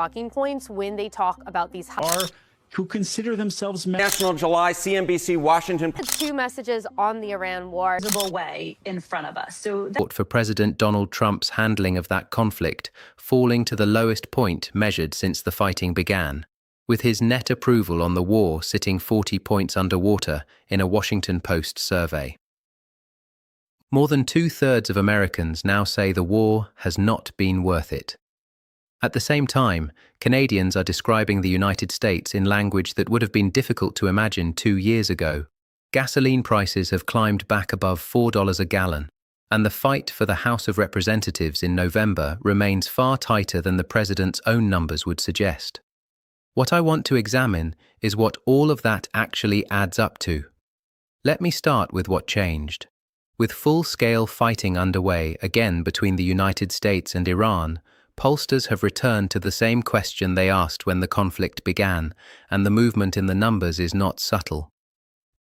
talking points when they talk about these who consider themselves National July, CNBC, Washington. two messages on the Iran war way in front of us. So for President Donald Trump's handling of that conflict falling to the lowest point measured since the fighting began, with his net approval on the war sitting 40 points underwater in a Washington Post survey. More than 2/3 of Americans now say the war has not been worth it. At the same time, Canadians are describing the United States in language that would have been difficult to imagine 2 years ago. Gasoline prices have climbed back above $4 a gallon, and the fight for the House of Representatives in November remains far tighter than the president's own numbers would suggest. What I want to examine is what all of that actually adds up to. Let me start with what changed. With full-scale fighting underway again between the United States and Iran, pollsters have returned to the same question they asked when the conflict began, and the movement in the numbers is not subtle.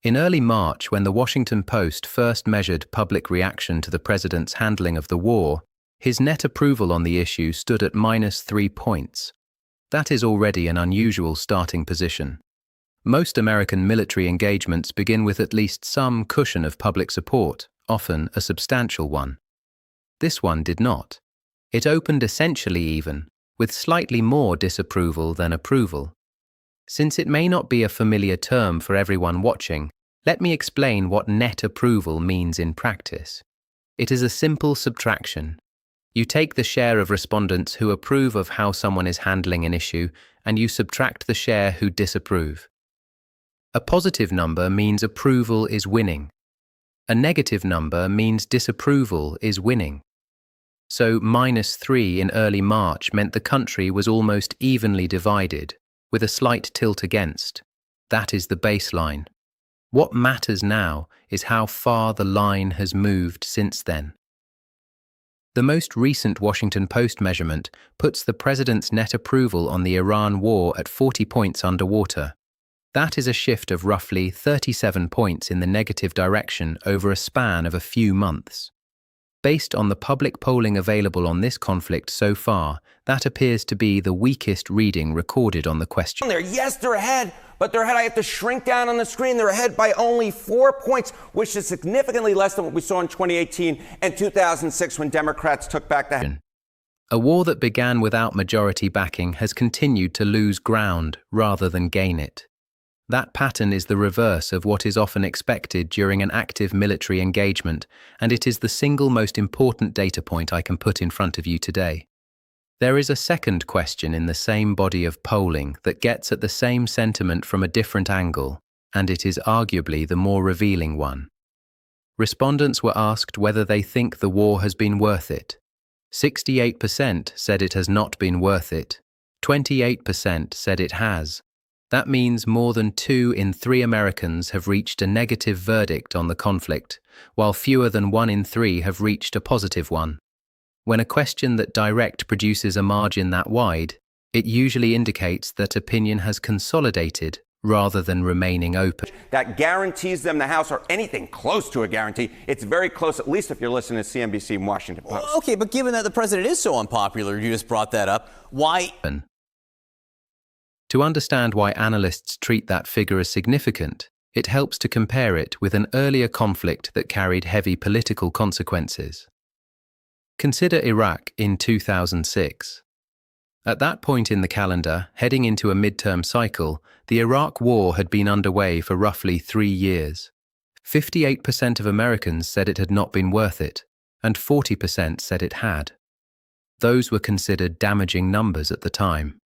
In early March, when the Washington Post first measured public reaction to the president's handling of the war, his net approval on the issue stood at -3 points. That is already an unusual starting position. Most American military engagements begin with at least some cushion of public support, often a substantial one. This one did not. It opened essentially even, with slightly more disapproval than approval. Since it may not be a familiar term for everyone watching, let me explain what net approval means in practice. It is a simple subtraction. You take the share of respondents who approve of how someone is handling an issue, and you subtract the share who disapprove. A positive number means approval is winning. A negative number means disapproval is winning. So -3 in early March meant the country was almost evenly divided, with a slight tilt against. That is the baseline. What matters now is how far the line has moved since then. The most recent Washington Post measurement puts the president's net approval on the Iran war at 40 points underwater. That is a shift of roughly 37 points in the negative direction over a span of a few months. Based on the public polling available on this conflict so far, that appears to be the weakest reading recorded on the question. Yes, they're ahead, but they're ahead. I have to shrink down on the screen. They're ahead by only 4 points, which is significantly less than what we saw in 2018 and 2006 when Democrats took back the House. A war that began without majority backing has continued to lose ground rather than gain it. That pattern is the reverse of what is often expected during an active military engagement, and it is the single most important data point I can put in front of you today. There is a second question in the same body of polling that gets at the same sentiment from a different angle, and it is arguably the more revealing one. Respondents were asked whether they think the war has been worth it. 68% said it has not been worth it. 28% said it has. That means more than 2 in 3 Americans have reached a negative verdict on the conflict, while fewer than 1 in 3 have reached a positive one. When a question that direct produces a margin that wide, it usually indicates that opinion has consolidated rather than remaining open. That guarantees them the House, or anything close to a guarantee. It's very close, at least if you're listening to CNBC and Washington Post. Okay, but given that the president is so unpopular, you just brought that up, why? To understand why analysts treat that figure as significant, it helps to compare it with an earlier conflict that carried heavy political consequences. Consider Iraq in 2006. At that point in the calendar, heading into a midterm cycle, the Iraq War had been underway for roughly 3 years. 58% of Americans said it had not been worth it, and 40% said it had. Those were considered damaging numbers at the time.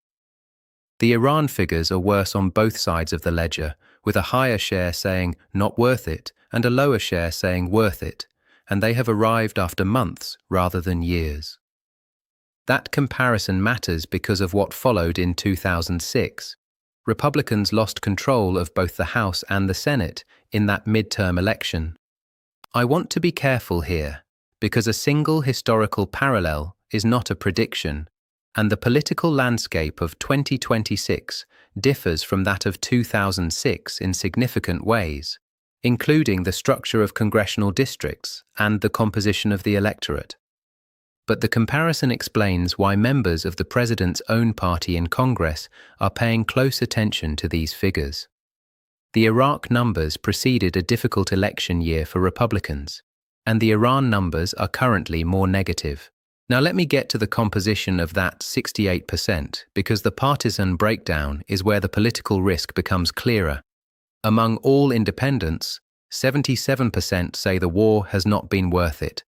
The Iran figures are worse on both sides of the ledger, with a higher share saying not worth it and a lower share saying worth it, and they have arrived after months rather than years. That comparison matters because of what followed in 2006. Republicans lost control of both the House and the Senate in that midterm election. I want to be careful here, because a single historical parallel is not a prediction, and the political landscape of 2026 differs from that of 2006 in significant ways, including the structure of congressional districts and the composition of the electorate. but the comparison explains why members of the president's own party in Congress are paying close attention to these figures. The Iraq numbers preceded a difficult election year for Republicans, and the Iran numbers are currently more negative. Now let me get to the composition of that 68%, because the partisan breakdown is where the political risk becomes clearer. Among all independents, 77% say the war has not been worth it.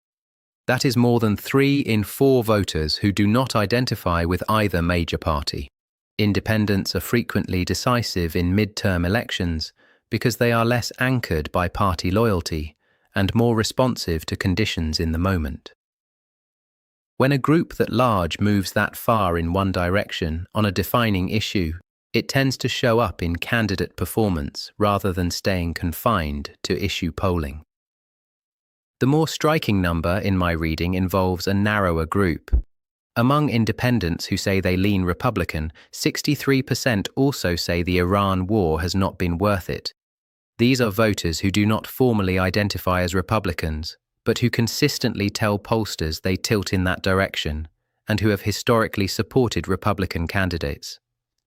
That is more than 3 in 4 voters who do not identify with either major party. Independents are frequently decisive in midterm elections because they are less anchored by party loyalty and more responsive to conditions in the moment. When a group that large moves that far in one direction on a defining issue, it tends to show up in candidate performance rather than staying confined to issue polling. The more striking number in my reading involves a narrower group. Among independents who say they lean Republican, 63% also say the Iran war has not been worth it. These are voters who do not formally identify as Republicans, but who consistently tell pollsters they tilt in that direction, and who have historically supported Republican candidates.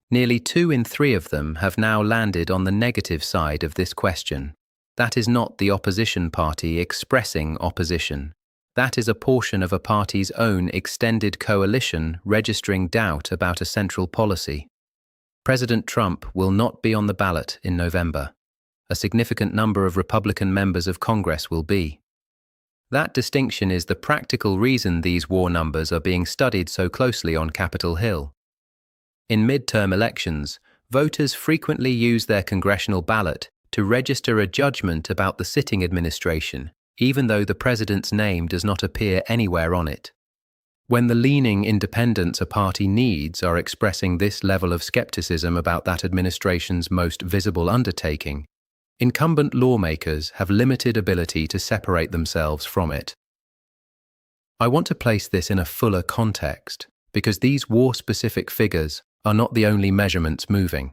Nearly 2 in 3 of them have now landed on the negative side of this question. That is not the opposition party expressing opposition. That is a portion of a party's own extended coalition registering doubt about a central policy. President Trump will not be on the ballot in November. A significant number of Republican members of Congress will be. That distinction is the practical reason these war numbers are being studied so closely on Capitol Hill. In midterm elections, voters frequently use their congressional ballot to register a judgment about the sitting administration, even though the president's name does not appear anywhere on it. When the leaning independents a party needs are expressing this level of skepticism about that administration's most visible undertaking, incumbent lawmakers have limited ability to separate themselves from it. I want to place this in a fuller context, because these war-specific figures are not the only measurements moving.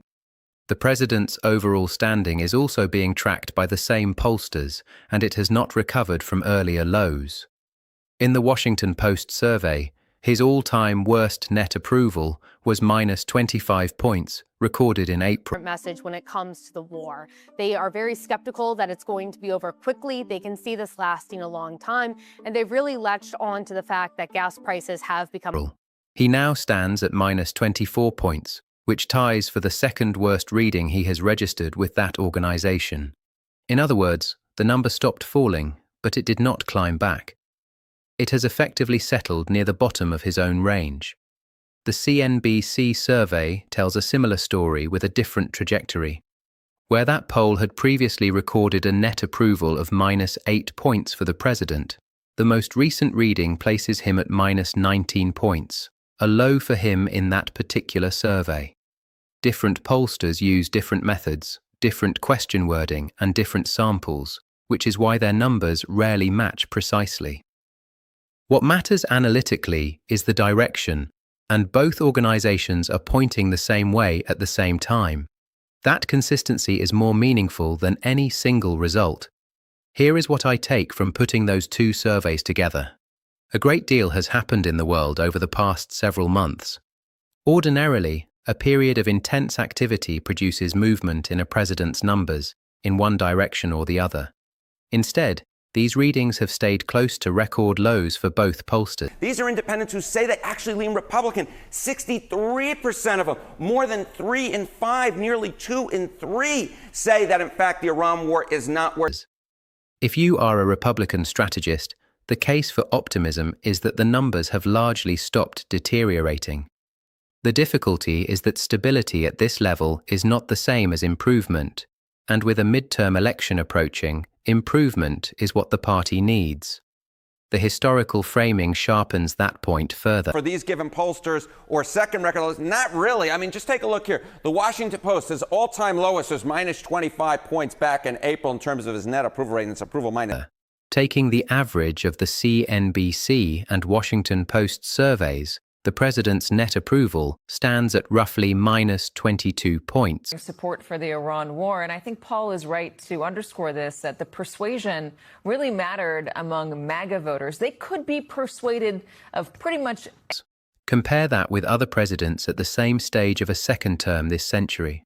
The president's overall standing is also being tracked by the same pollsters, and it has not recovered from earlier lows. In the Washington Post survey, his all-time worst net approval was minus 25 points, recorded in April. Message when it comes to the war. They are very skeptical that it's going to be over quickly. They can see this lasting a long time, and they've really latched on to the fact that gas prices have become... He now stands at minus 24 points, which ties for the second worst reading he has registered with that organization. In other words, the number stopped falling, but it did not climb back. It has effectively settled near the bottom of his own range. The CNBC survey tells a similar story with a different trajectory. Where that poll had previously recorded a net approval of minus 8 points for the president, the most recent reading places him at minus 19 points, a low for him in that particular survey. Different pollsters use different methods, different question wording, and different samples, which is why their numbers rarely match precisely. What matters analytically is the direction, and both organizations are pointing the same way at the same time. That consistency is more meaningful than any single result. Here is what I take from putting those 2 surveys together. A great deal has happened in the world over the past several months. Ordinarily, a period of intense activity produces movement in a president's numbers, in one direction or the other. Instead, these readings have stayed close to record lows for both pollsters. These are independents who say they actually lean Republican. 63% of them, more than 3 in 5, nearly 2 in 3, say that in fact the Iran war is not worth. If you are a Republican strategist, the case for optimism is that the numbers have largely stopped deteriorating. The difficulty is that stability at this level is not the same as improvement, and with a midterm election approaching, improvement is what the party needs. The historical framing sharpens that point further. For these given pollsters or second record lows, not really. I mean, just take a look here. The Washington Post, his all-time lowest was minus 25 points back in April in terms of his net approval rate, and its approval minus. Taking the average of the CNBC and Washington Post surveys, the president's net approval stands at roughly minus 22 points. Support for the Iran war. And I think Paul is right to underscore this, that the persuasion really mattered among MAGA voters. They could be persuaded of pretty much. Compare that with other presidents at the same stage of a second term this century.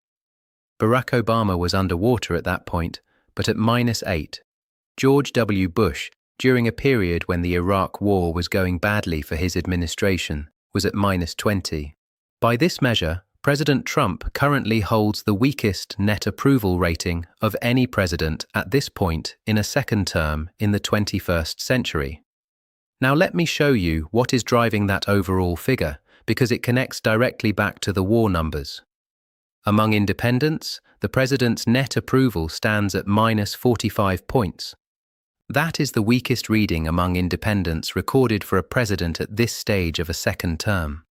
Barack Obama was underwater at that point, but at minus 8. George W. Bush, during a period when the Iraq war was going badly for his administration, was at minus 20. By this measure, President Trump currently holds the weakest net approval rating of any president at this point in a second term in the 21st century. Now let me show you what is driving that overall figure, because it connects directly back to the war numbers. Among independents, the president's net approval stands at minus 45 points. That is the weakest reading among independents recorded for a president at this stage of a second term.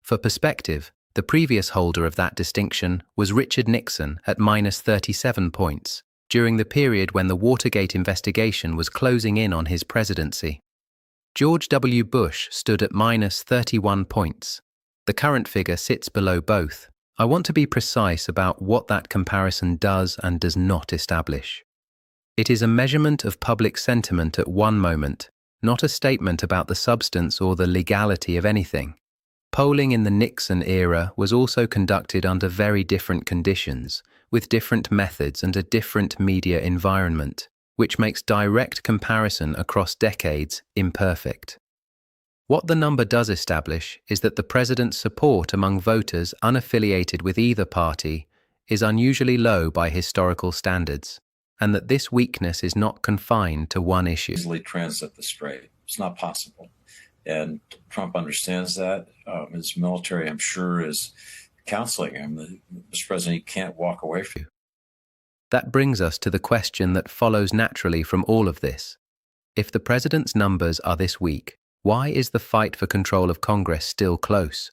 For perspective, the previous holder of that distinction was Richard Nixon at minus 37 points, during the period when the Watergate investigation was closing in on his presidency. George W. Bush stood at minus 31 points. The current figure sits below both. I want to be precise about what that comparison does and does not establish. It is a measurement of public sentiment at one moment, not a statement about the substance or the legality of anything. Polling in the Nixon era was also conducted under very different conditions, with different methods and a different media environment, which makes direct comparison across decades imperfect. What the number does establish is that the president's support among voters unaffiliated with either party is unusually low by historical standards, and that this weakness is not confined to one issue. Easily transit the strait. It's not possible. And Trump understands that. His military, I'm sure, is counseling him. Mr. President, he can't walk away from you. That brings us to the question that follows naturally from all of this. If the president's numbers are this weak, why is the fight for control of Congress still close?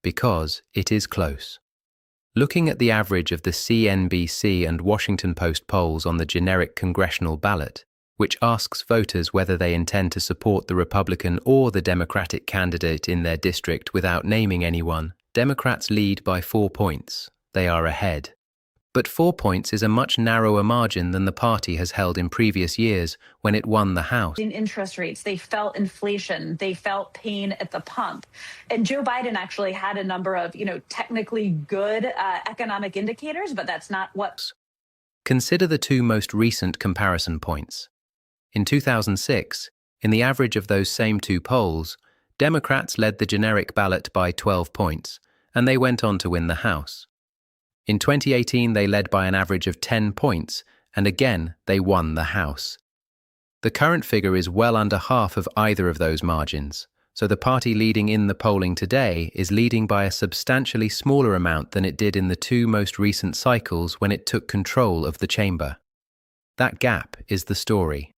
Because it is close. Looking at the average of the CNBC and Washington Post polls on the generic congressional ballot, which asks voters whether they intend to support the Republican or the Democratic candidate in their district without naming anyone, Democrats lead by 4 points. They are ahead. But 4 points is a much narrower margin than the party has held in previous years when it won the House. In interest rates, they felt inflation, they felt pain at the pump. And Joe Biden actually had a number of, technically good economic indicators, but that's not what. Consider the two most recent comparison points. In 2006, in the average of those same two polls, Democrats led the generic ballot by 12 points, and they went on to win the House. In 2018, they led by an average of 10 points, and again, they won the House. The current figure is well under half of either of those margins, so the party leading in the polling today is leading by a substantially smaller amount than it did in the two most recent cycles when it took control of the chamber. That gap is the story.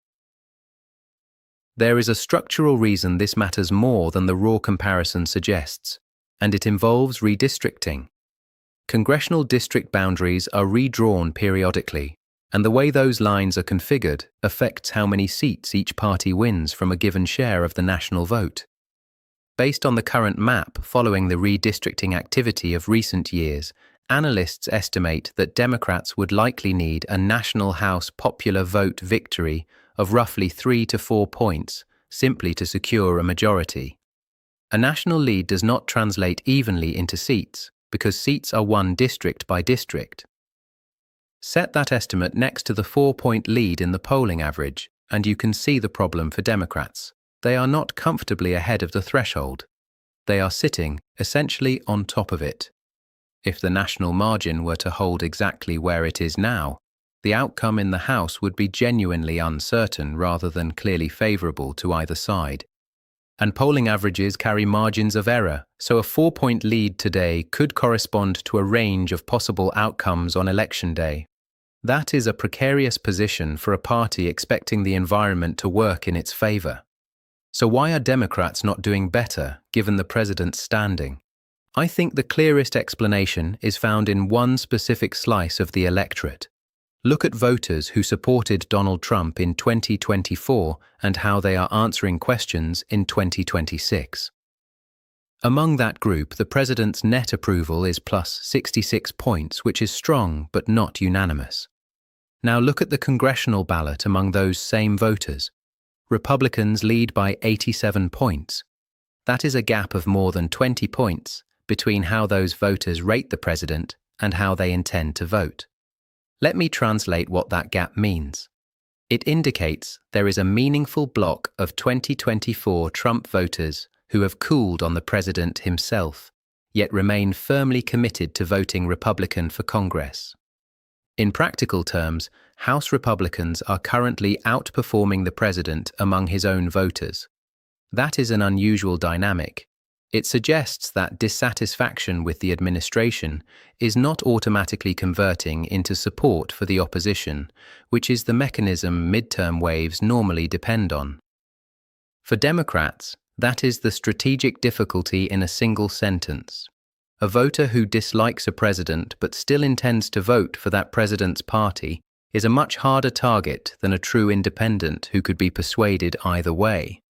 There is a structural reason this matters more than the raw comparison suggests, and it involves redistricting. Congressional district boundaries are redrawn periodically, and the way those lines are configured affects how many seats each party wins from a given share of the national vote. Based on the current map following the redistricting activity of recent years, analysts estimate that Democrats would likely need a national House popular vote victory of roughly 3 to 4 points simply to secure a majority. A national lead does not translate evenly into seats, because seats are won district by district. Set that estimate next to the 4-point lead in the polling average, and you can see the problem for Democrats. They are not comfortably ahead of the threshold. They are sitting, essentially, on top of it. If the national margin were to hold exactly where it is now, the outcome in the House would be genuinely uncertain rather than clearly favorable to either side. And polling averages carry margins of error, so a 4-point lead today could correspond to a range of possible outcomes on election day. That is a precarious position for a party expecting the environment to work in its favor. So why are Democrats not doing better, given the president's standing? I think the clearest explanation is found in one specific slice of the electorate. Look at voters who supported Donald Trump in 2024 and how they are answering questions in 2026. Among that group, the president's net approval is plus 66 points, which is strong but not unanimous. Now look at the congressional ballot among those same voters. Republicans lead by 87 points. That is a gap of more than 20 points between how those voters rate the president and how they intend to vote. Let me translate what that gap means. It indicates there is a meaningful block of 2024 Trump voters who have cooled on the president himself, yet remain firmly committed to voting Republican for Congress. In practical terms, House Republicans are currently outperforming the president among his own voters. That is an unusual dynamic. It suggests that dissatisfaction with the administration is not automatically converting into support for the opposition, which is the mechanism midterm waves normally depend on. For Democrats, that is the strategic difficulty in a single sentence. A voter who dislikes a president but still intends to vote for that president's party is a much harder target than a true independent who could be persuaded either way.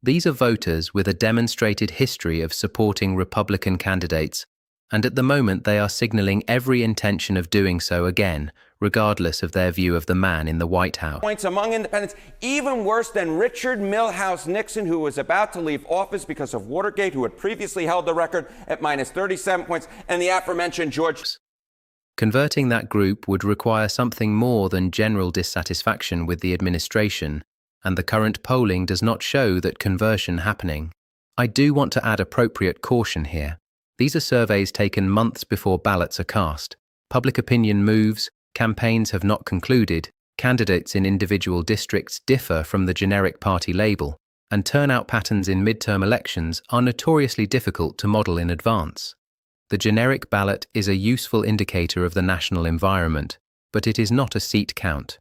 These are voters with a demonstrated history of supporting Republican candidates, and at the moment they are signaling every intention of doing so again, regardless of their view of the man in the White House. Points among independents, even worse than Richard Milhouse Nixon, who was about to leave office because of Watergate, who had previously held the record at minus 37 points, and the aforementioned George. Converting that group would require something more than general dissatisfaction with the administration, and the current polling does not show that conversion happening. I do want to add appropriate caution here. These are surveys taken months before ballots are cast. Public opinion moves, campaigns have not concluded, candidates in individual districts differ from the generic party label, and turnout patterns in midterm elections are notoriously difficult to model in advance. The generic ballot is a useful indicator of the national environment, but it is not a seat count.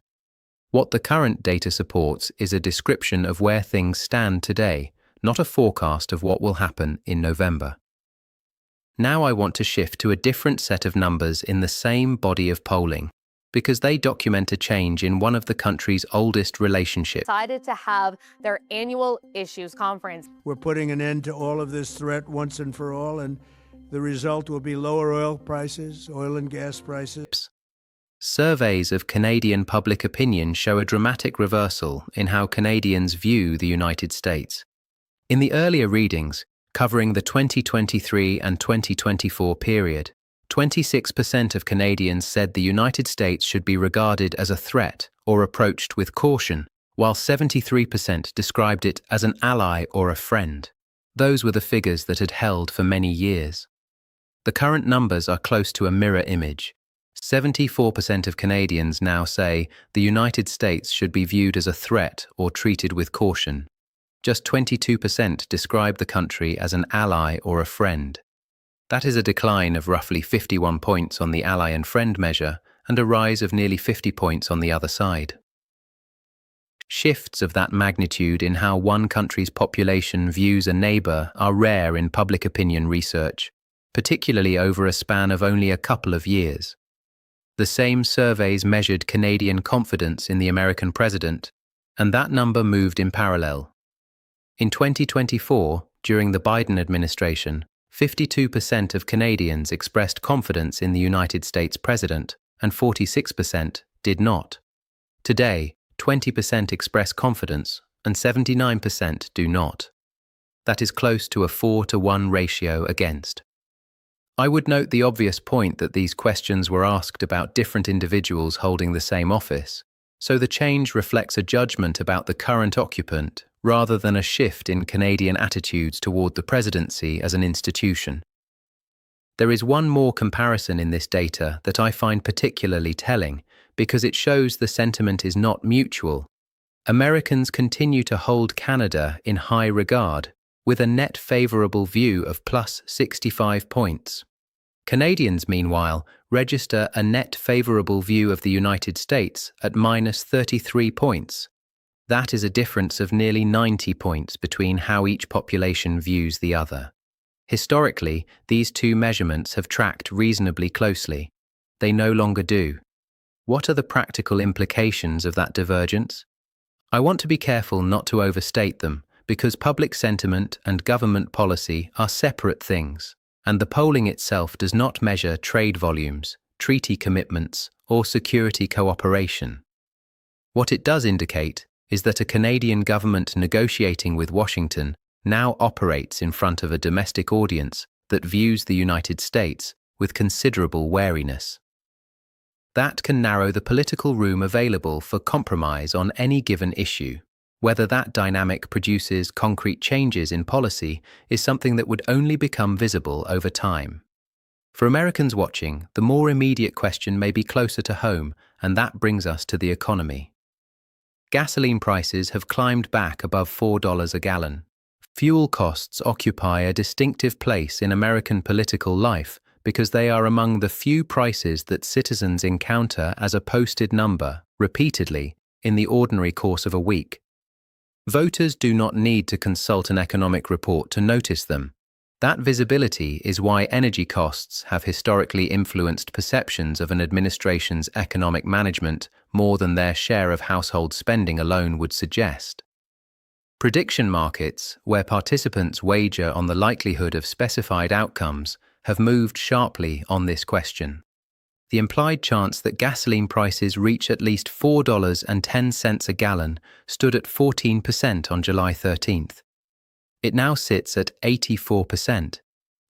What the current data supports is a description of where things stand today, not a forecast of what will happen in November. Now I want to shift to a different set of numbers in the same body of polling, because they document a change in one of the country's oldest relationships. Decided to have their annual issues conference. We're putting an end to all of this threat once and for all, and the result will be lower oil prices, oil and gas prices. Surveys of Canadian public opinion show a dramatic reversal in how Canadians view the United States. In the earlier readings, covering the 2023 and 2024 period, 26% of Canadians said the United States should be regarded as a threat or approached with caution, while 73% described it as an ally or a friend. Those were the figures that had held for many years. The current numbers are close to a mirror image. 74% of Canadians now say the United States should be viewed as a threat or treated with caution. Just 22% describe the country as an ally or a friend. That is a decline of roughly 51 points on the ally and friend measure and a rise of nearly 50 points on the other side. Shifts of that magnitude in how one country's population views a neighbour are rare in public opinion research, particularly over a span of only a couple of years. The same surveys measured Canadian confidence in the American president, and that number moved in parallel. In 2024, during the Biden administration, 52% of Canadians expressed confidence in the United States president, and 46% did not. Today, 20% express confidence, and 79% do not. That is close to a 4-to-1 ratio against. I would note the obvious point that these questions were asked about different individuals holding the same office, so the change reflects a judgment about the current occupant rather than a shift in Canadian attitudes toward the presidency as an institution. There is one more comparison in this data that I find particularly telling because it shows the sentiment is not mutual. Americans continue to hold Canada in high regard, with a net favourable view of plus 65 points. Canadians, meanwhile, register a net favourable view of the United States at minus 33 points. That is a difference of nearly 90 points between how each population views the other. Historically, these two measurements have tracked reasonably closely. They no longer do. What are the practical implications of that divergence? I want to be careful not to overstate them, because public sentiment and government policy are separate things, and the polling itself does not measure trade volumes, treaty commitments, or security cooperation. What it does indicate is that a Canadian government negotiating with Washington now operates in front of a domestic audience that views the United States with considerable wariness. That can narrow the political room available for compromise on any given issue. Whether that dynamic produces concrete changes in policy is something that would only become visible over time. For Americans watching, the more immediate question may be closer to home, and that brings us to the economy. Gasoline prices have climbed back above $4 a gallon. Fuel costs occupy a distinctive place in American political life because they are among the few prices that citizens encounter as a posted number, repeatedly, in the ordinary course of a week. Voters do not need to consult an economic report to notice them. That visibility is why energy costs have historically influenced perceptions of an administration's economic management more than their share of household spending alone would suggest. Prediction markets, where participants wager on the likelihood of specified outcomes, have moved sharply on this question. The implied chance that gasoline prices reach at least $4.10 a gallon stood at 14% on July 13th. It now sits at 84%.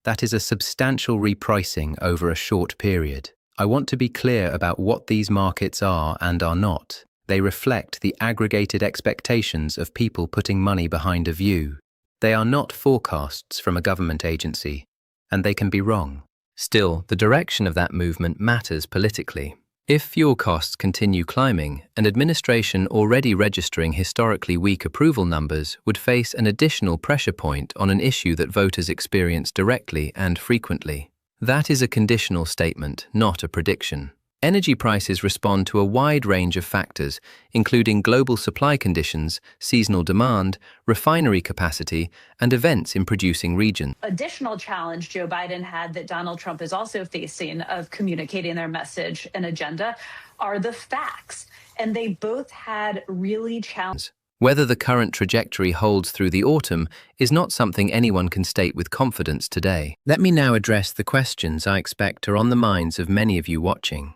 That is a substantial repricing over a short period. I want to be clear about what these markets are and are not. They reflect the aggregated expectations of people putting money behind a view. They are not forecasts from a government agency, and they can be wrong. Still, the direction of that movement matters politically. If fuel costs continue climbing, an administration already registering historically weak approval numbers would face an additional pressure point on an issue that voters experience directly and frequently. That is a conditional statement, not a prediction. Energy prices respond to a wide range of factors, including global supply conditions, seasonal demand, refinery capacity, and events in producing regions. Additional challenge Joe Biden had that Donald Trump is also facing of communicating their message and agenda are the facts. And they both had really challenging. Whether the current trajectory holds through the autumn is not something anyone can state with confidence today. Let me now address the questions I expect are on the minds of many of you watching.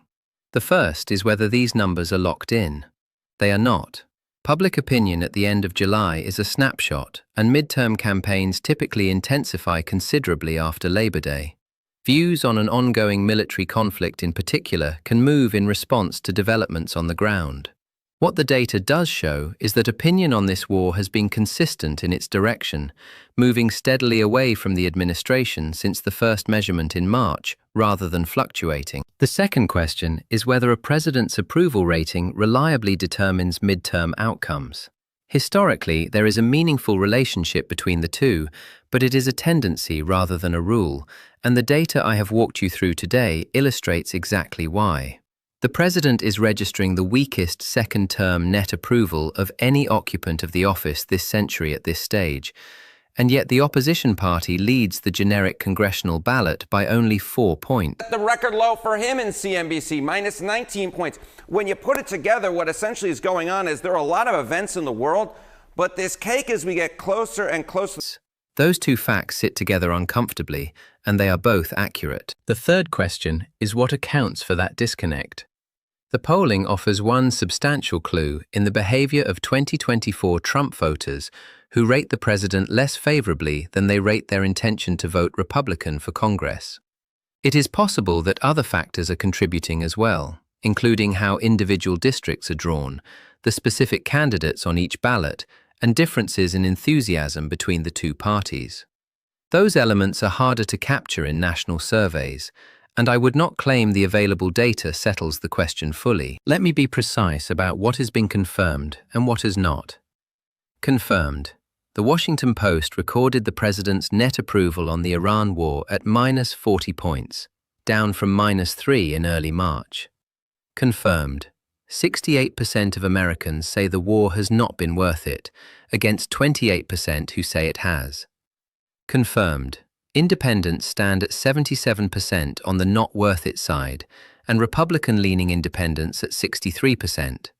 The first is whether these numbers are locked in. They are not. Public opinion at the end of July is a snapshot, and midterm campaigns typically intensify considerably after Labor Day. Views on an ongoing military conflict in particular can move in response to developments on the ground. What the data does show is that opinion on this war has been consistent in its direction, moving steadily away from the administration since the first measurement in March, rather than fluctuating. The second question is whether a president's approval rating reliably determines midterm outcomes. Historically, there is a meaningful relationship between the two, but it is a tendency rather than a rule, and the data I have walked you through today illustrates exactly why. The president is registering the weakest second-term net approval of any occupant of the office this century at this stage, and yet the opposition party leads the generic congressional ballot by only 4 points. The record low for him in CNBC, minus 19 points. When you put it together, what essentially is going on is there are a lot of events in the world, but this cake as we get closer and closer. Those two facts sit together uncomfortably, and they are both accurate. The third question is what accounts for that disconnect. The polling offers one substantial clue in the behavior of 2024 Trump voters who rate the president less favorably than they rate their intention to vote Republican for Congress. It is possible that other factors are contributing as well, including how individual districts are drawn, the specific candidates on each ballot, and differences in enthusiasm between the two parties. Those elements are harder to capture in national surveys, and I would not claim the available data settles the question fully. Let me be precise about what has been confirmed and what has not. Confirmed. The Washington Post recorded the president's net approval on the Iran war at minus 40 points, down from minus 3 in early March. Confirmed. 68% of Americans say the war has not been worth it, against 28% who say it has. Confirmed. Independents stand at 77% on the not worth it side, and Republican-leaning independents at 63%.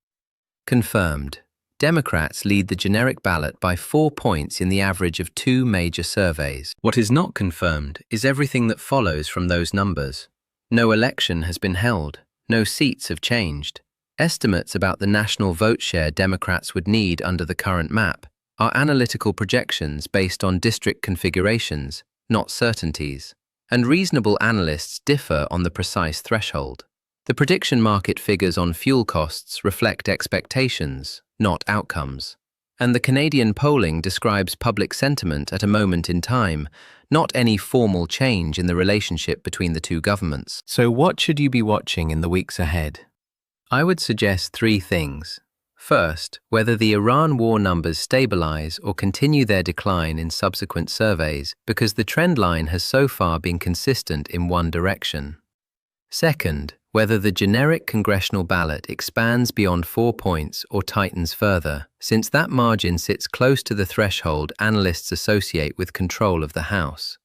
Confirmed. Democrats lead the generic ballot by 4 points in the average of 2 major surveys. What is not confirmed is everything that follows from those numbers. No election has been held. No seats have changed. Estimates about the national vote share Democrats would need under the current map are analytical projections based on district configurations, not certainties. And reasonable analysts differ on the precise threshold. The prediction market figures on fuel costs reflect expectations, not outcomes. And the Canadian polling describes public sentiment at a moment in time, not any formal change in the relationship between the two governments. So what should you be watching in the weeks ahead? I would suggest 3 things. First, whether the Iran war numbers stabilize or continue their decline in subsequent surveys, because the trend line has so far been consistent in one direction. Second, whether the generic congressional ballot expands beyond 4 points or tightens further, since that margin sits close to the threshold analysts associate with control of the House.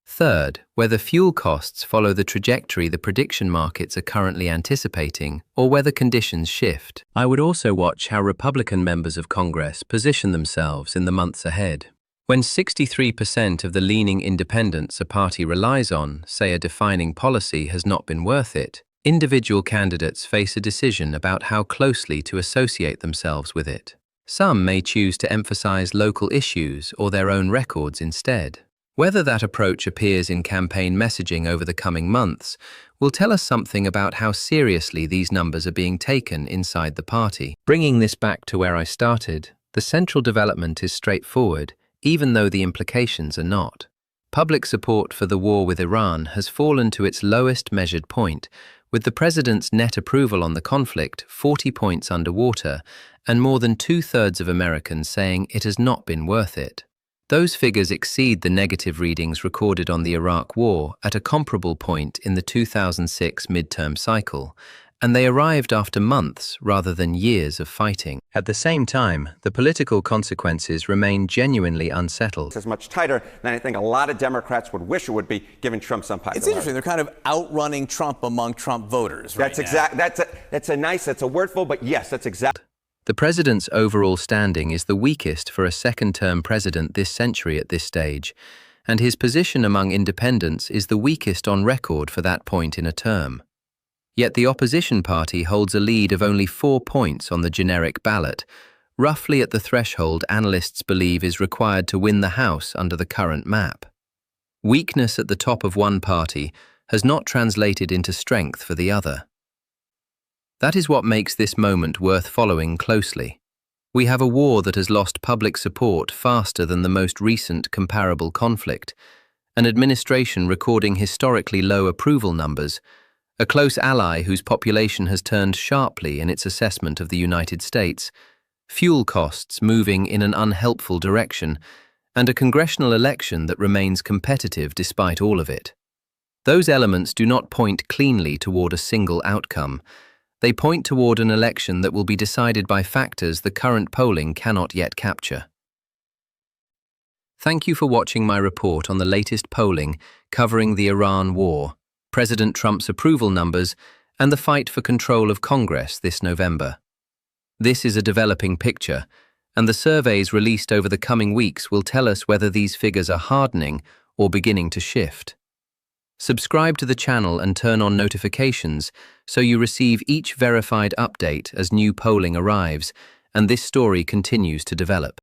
Third, whether fuel costs follow the trajectory the prediction markets are currently anticipating, or whether conditions shift. I would also watch how Republican members of Congress position themselves in the months ahead. When 63% of the leaning independents a party relies on say a defining policy has not been worth it, individual candidates face a decision about how closely to associate themselves with it. Some may choose to emphasize local issues or their own records instead. Whether that approach appears in campaign messaging over the coming months will tell us something about how seriously these numbers are being taken inside the party. Bringing this back to where I started, the central development is straightforward, even though the implications are not. Public support for the war with Iran has fallen to its lowest measured point, with the president's net approval on the conflict 40 points underwater, and more than 2/3 of Americans saying it has not been worth it. Those figures exceed the negative readings recorded on the Iraq War at a comparable point in the 2006 midterm cycle, and they arrived after months rather than years of fighting. At the same time, the political consequences remain genuinely unsettled. It's much tighter than I think a lot of Democrats would wish it would be, given Trump's unpopularity. It's interesting. They're kind of outrunning Trump among Trump voters right now. That's a wordful, but yes, that's exactly. The president's overall standing is the weakest for a second-term president this century at this stage, and his position among independents is the weakest on record for that point in a term. Yet the opposition party holds a lead of only 4 points on the generic ballot, roughly at the threshold analysts believe is required to win the House under the current map. Weakness at the top of one party has not translated into strength for the other. That is what makes this moment worth following closely. We have a war that has lost public support faster than the most recent comparable conflict, an administration recording historically low approval numbers, a close ally whose population has turned sharply in its assessment of the United States, fuel costs moving in an unhelpful direction, and a congressional election that remains competitive despite all of it. Those elements do not point cleanly toward a single outcome. They point toward an election that will be decided by factors the current polling cannot yet capture. Thank you for watching my report on the latest polling covering the Iran war, President Trump's approval numbers, and the fight for control of Congress this November. This is a developing picture, and the surveys released over the coming weeks will tell us whether these figures are hardening or beginning to shift. Subscribe to the channel and turn on notifications so you receive each verified update as new polling arrives and this story continues to develop.